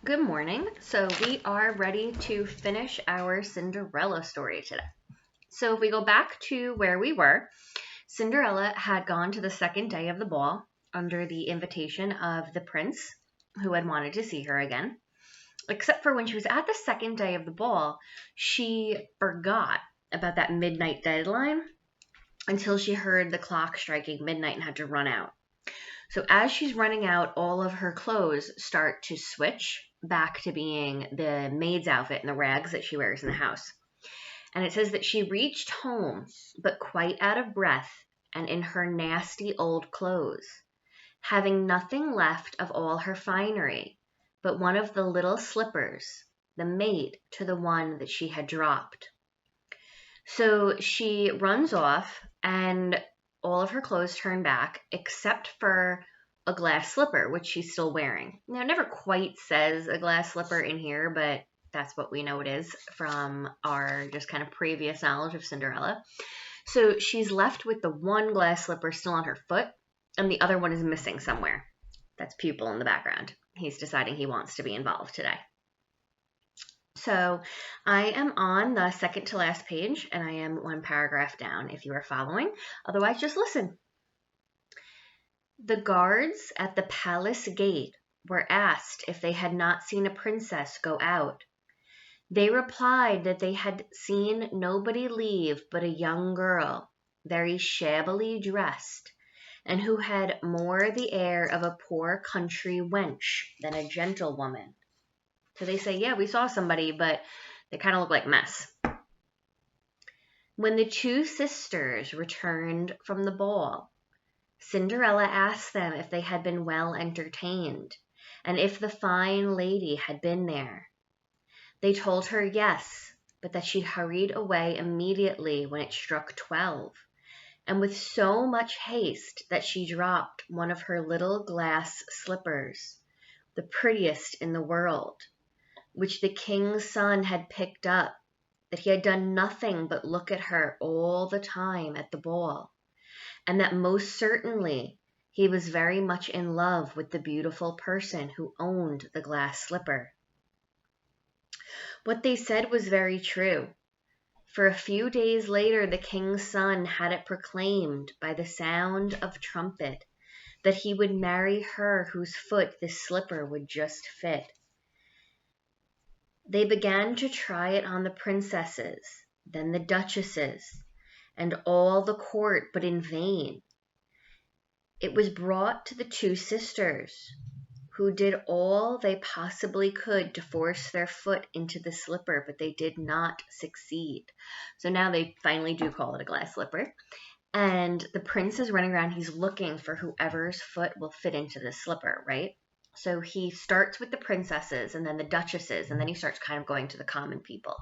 Good morning. So we are ready to finish our Cinderella story today. So if we go back to where we were, Cinderella had gone to the second day of the ball under the invitation of the prince who had wanted to see her again. Except for when she was at the second day of the ball, she forgot about that midnight deadline until she heard the clock striking midnight and had to run out. So as she's running out, all of her clothes start to switch back to being the maid's outfit and the rags that she wears in the house. And it says that she reached home, but quite out of breath and in her nasty old clothes, having nothing left of all her finery, but one of the little slippers, the mate to the one that she had dropped. So she runs off and all of her clothes turn back except for a glass slipper, which she's still wearing. Now, it never quite says a glass slipper in here, but that's what we know it is from our just kind of previous knowledge of Cinderella. So she's left with the one glass slipper still on her foot, and the other one is missing somewhere. That's Pupil in the background. He's deciding he wants to be involved today. So I am on the second to last page, and I am one paragraph down if you are following. Otherwise, just listen. The guards at the palace gate were asked if they had not seen a princess go out. They replied that they had seen nobody leave but a young girl, very shabbily dressed, and who had more the air of a poor country wench than a gentlewoman. So they say, yeah, we saw somebody, but they kind of look like mess. When the two sisters returned from the ball, Cinderella asked them if they had been well entertained, and if the fine lady had been there. They told her yes, but that she hurried away immediately when it struck 12, and with so much haste that she dropped one of her little glass slippers, the prettiest in the world, which the king's son had picked up, that he had done nothing but look at her all the time at the ball, and that most certainly he was very much in love with the beautiful person who owned the glass slipper. What they said was very true, for a few days later the king's son had it proclaimed by the sound of trumpet that he would marry her whose foot this slipper would just fit. They began to try it on the princesses, then the duchesses, and all the court, but in vain. It was brought to the two sisters, who did all they possibly could to force their foot into the slipper, but they did not succeed. So now they finally do call it a glass slipper. And the prince is running around, he's looking for whoever's foot will fit into the slipper, right? So he starts with the princesses and then the duchesses, and then he starts kind of going to the common people.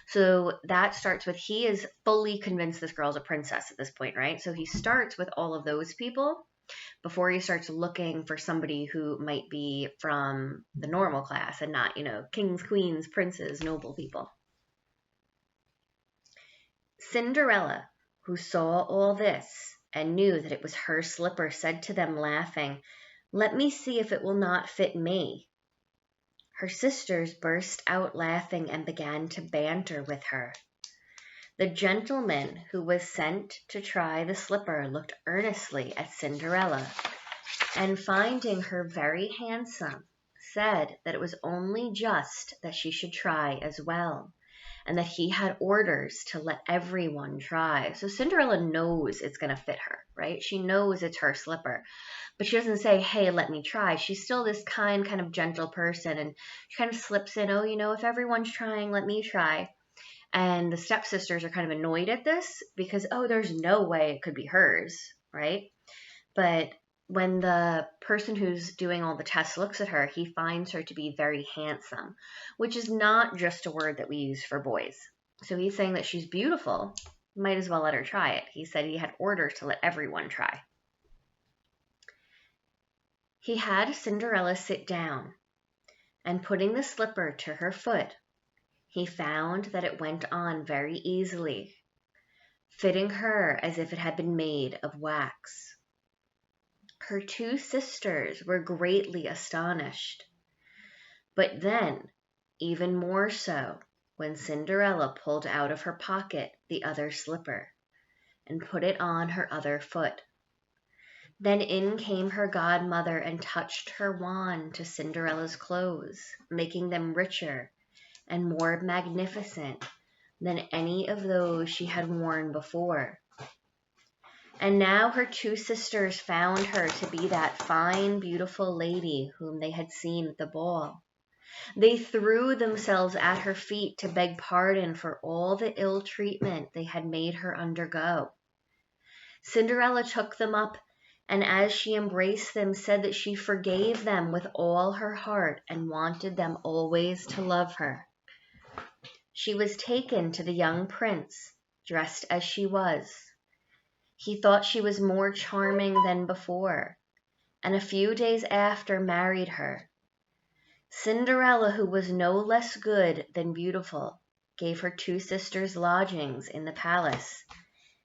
So that starts with, he is fully convinced this girl's a princess at this point, right? So he starts with all of those people before he starts looking for somebody who might be from the normal class and not, kings, queens, princes, noble people. Cinderella, who saw all this and knew that it was her slipper, said to them, laughing, "Let me see if it will not fit me." Her sisters burst out laughing and began to banter with her. The gentleman who was sent to try the slipper looked earnestly at Cinderella, and finding her very handsome, said that it was only just that she should try as well, and that he had orders to let everyone try. So Cinderella knows it's going to fit her, right? She knows it's her slipper, but she doesn't say, hey, let me try. She's still this kind of gentle person, and she kind of slips in, oh, if everyone's trying, let me try. And the stepsisters are kind of annoyed at this because, there's no way it could be hers, right? But when the person who's doing all the tests looks at her, he finds her to be very handsome, which is not just a word that we use for boys. So he's saying that she's beautiful, might as well let her try it. He said he had orders to let everyone try. He had Cinderella sit down, and putting the slipper to her foot, he found that it went on very easily, fitting her as if it had been made of wax. Her two sisters were greatly astonished. But then, even more so, when Cinderella pulled out of her pocket the other slipper and put it on her other foot. Then in came her godmother and touched her wand to Cinderella's clothes, making them richer and more magnificent than any of those she had worn before. And now her two sisters found her to be that fine, beautiful lady whom they had seen at the ball. They threw themselves at her feet to beg pardon for all the ill treatment they had made her undergo. Cinderella took them up, and as she embraced them, said that she forgave them with all her heart and wanted them always to love her. She was taken to the young prince, dressed as she was. He thought she was more charming than before, and a few days after married her. Cinderella, who was no less good than beautiful, gave her two sisters lodgings in the palace,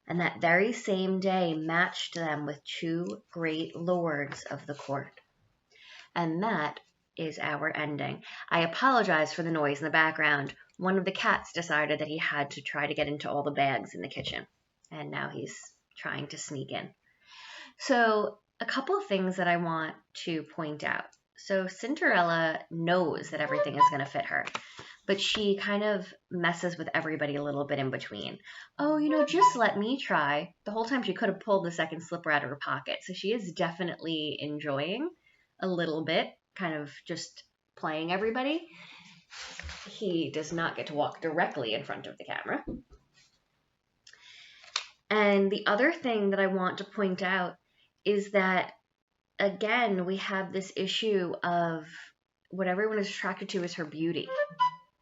and that very same day matched them with two great lords of the court. And that is our ending. I apologize for the noise in the background. One of the cats decided that he had to try to get into all the bags in the kitchen, and now he's trying to sneak in. So a couple of things that I want to point out. So Cinderella knows that everything is going to fit her, but she kind of messes with everybody a little bit in between. Oh, just let me try. The whole time she could have pulled the second slipper out of her pocket. So she is definitely enjoying a little bit, kind of just playing everybody. He does not get to walk directly in front of the camera. And the other thing that I want to point out is that, again, we have this issue of what everyone is attracted to is her beauty.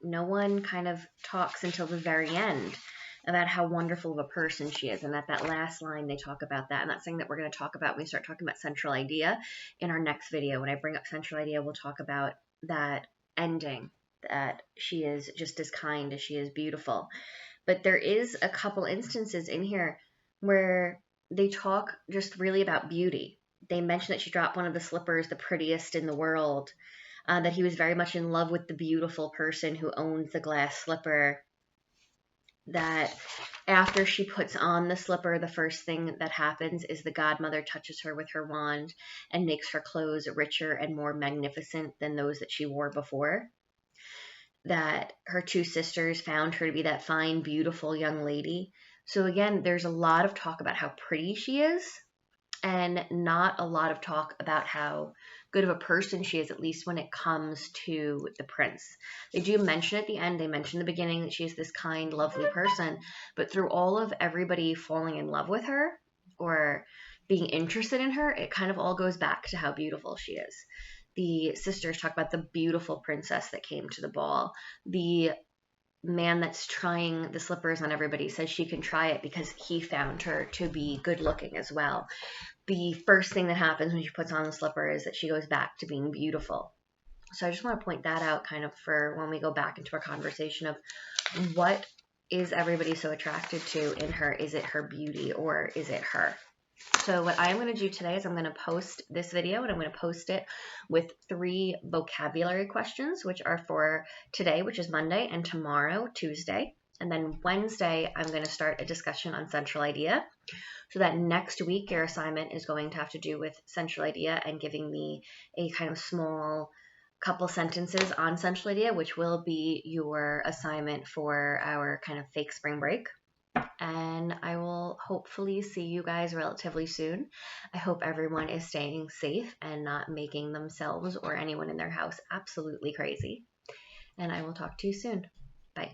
No one kind of talks until the very end about how wonderful of a person she is. And at that last line, they talk about that. And that's something that we're going to talk about when we start talking about central idea in our next video. When I bring up central idea, we'll talk about that ending, that she is just as kind as she is beautiful. But there is a couple instances in here where they talk just really about beauty. They mention that she dropped one of the slippers, the prettiest in the world, that he was very much in love with the beautiful person who owned the glass slipper, that after she puts on the slipper, the first thing that happens is the godmother touches her with her wand and makes her clothes richer and more magnificent than those that she wore before. That her two sisters found her to be that fine, beautiful young lady. So again, there's a lot of talk about how pretty she is, and not a lot of talk about how good of a person she is, at least when it comes to the prince. They do mention at the end, they mention in the beginning that she is this kind, lovely person, but through all of everybody falling in love with her or being interested in her, it kind of all goes back to how beautiful she is. The sisters talk about the beautiful princess that came to the ball. The man that's trying the slippers on everybody says she can try it because he found her to be good looking as well. The first thing that happens when she puts on the slipper is that she goes back to being beautiful. So I just want to point that out kind of for when we go back into our conversation of what is everybody so attracted to in her? Is it her beauty or is it her? So what I'm going to do today is I'm going to post this video and I'm going to post it with 3 vocabulary questions, which are for today, which is Monday, and tomorrow, Tuesday. And then Wednesday, I'm going to start a discussion on central idea. So that next week, your assignment is going to have to do with central idea and giving me a kind of small couple sentences on central idea, which will be your assignment for our kind of fake spring break. And I will hopefully see you guys relatively soon. I hope everyone is staying safe and not making themselves or anyone in their house absolutely crazy. And I will talk to you soon. Bye.